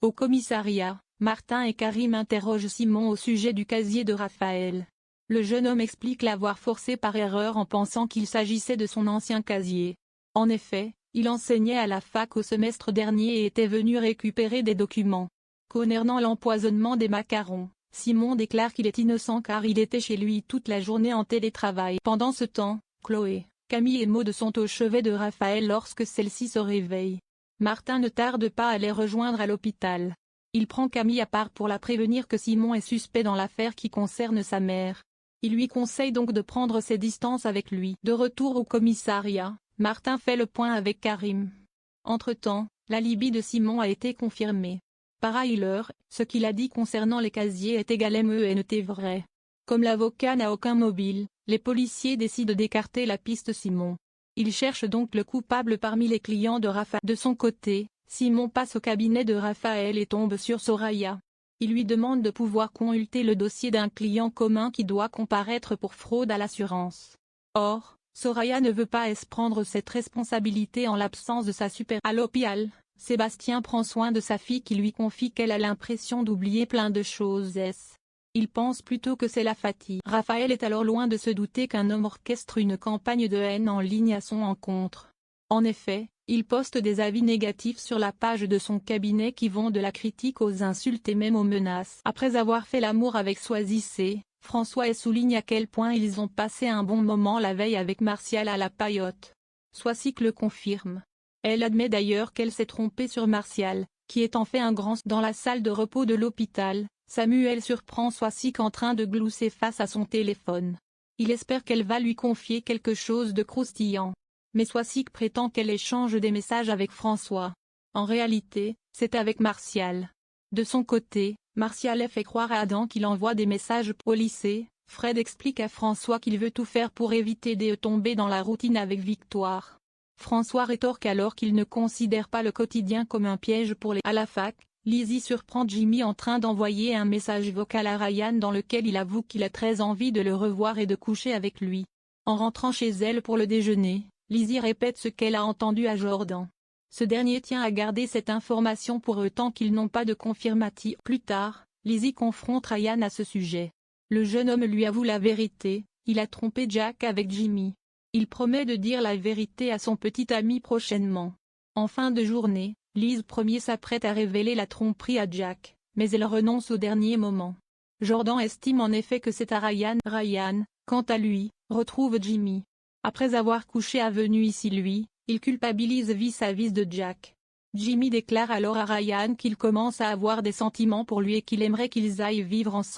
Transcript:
Au commissariat, Martin et Karim interrogent Simon au sujet du casier de Raphaël. Le jeune homme explique l'avoir forcé par erreur en pensant qu'il s'agissait de son ancien casier. En effet, il enseignait à la fac au semestre dernier et était venu récupérer des documents. Concernant l'empoisonnement des macarons, Simon déclare qu'il est innocent car il était chez lui toute la journée en télétravail. Pendant ce temps, Chloé, Camille et Maud sont au chevet de Raphaël lorsque celle-ci se réveille. Martin ne tarde pas à les rejoindre à l'hôpital. Il prend Camille à part pour la prévenir que Simon est suspect dans l'affaire qui concerne sa mère. Il lui conseille donc de prendre ses distances avec lui. De retour au commissariat, Martin fait le point avec Karim. Entre-temps, l'alibi de Simon a été confirmé. Par ailleurs, ce qu'il a dit concernant les casiers est également vrai. Comme l'avocat n'a aucun mobile, les policiers décident d'écarter la piste Simon. Ils cherchent donc le coupable parmi les clients de Raphaël. De son côté, Simon passe au cabinet de Raphaël et tombe sur Soraya. Il lui demande de pouvoir consulter le dossier d'un client commun qui doit comparaître pour fraude à l'assurance. Or, Soraya ne veut pas prendre cette responsabilité en l'absence de sa supérieure. À l'hôpital, Sébastien prend soin de sa fille qui lui confie qu'elle a l'impression d'oublier plein de choses. Il pense plutôt que c'est la fatigue. Raphaël est alors loin de se douter qu'un homme orchestre une campagne de haine en ligne à son encontre. En effet, il poste des avis négatifs sur la page de son cabinet qui vont de la critique aux insultes et même aux menaces. Après avoir fait l'amour avec Soisy, François souligne à quel point ils ont passé un bon moment la veille avec Martial à la Paillote. Soisy le confirme. Elle admet d'ailleurs qu'elle s'est trompée sur Martial, qui est en fait un grand. Dans la salle de repos de l'hôpital, Samuel surprend Soisy en train de glousser face à son téléphone. Il espère qu'elle va lui confier quelque chose de croustillant. Mais Soisy prétend qu'elle échange des messages avec François. En réalité, c'est avec Martial. De son côté, Martial fait croire à Adam qu'il envoie des messages au lycée. Fred explique à François qu'il veut tout faire pour éviter de tomber dans la routine avec Victoire. François rétorque alors qu'il ne considère pas le quotidien comme un piège pour les. À la fac, Lizzie surprend Jimmy en train d'envoyer un message vocal à Ryan dans lequel il avoue qu'il a très envie de le revoir et de coucher avec lui. En rentrant chez elle pour le déjeuner, Lizzie répète ce qu'elle a entendu à Jordan. Ce dernier tient à garder cette information pour eux tant qu'ils n'ont pas de confirmatif. Plus tard, Lizzie confronte Ryan à ce sujet. Le jeune homme lui avoue la vérité, il a trompé Jack avec Jimmy. Il promet de dire la vérité à son petit ami prochainement. En fin de journée, Liz premier s'apprête à révéler la tromperie à Jack, mais elle renonce au dernier moment. Jordan estime en effet que c'est à Ryan. Ryan, quant à lui, retrouve Jimmy. Après avoir couché avenue ici lui, il culpabilise vis-à-vis de Jack. Jimmy déclare alors à Ryan qu'il commence à avoir des sentiments pour lui et qu'il aimerait qu'ils aillent vivre ensemble.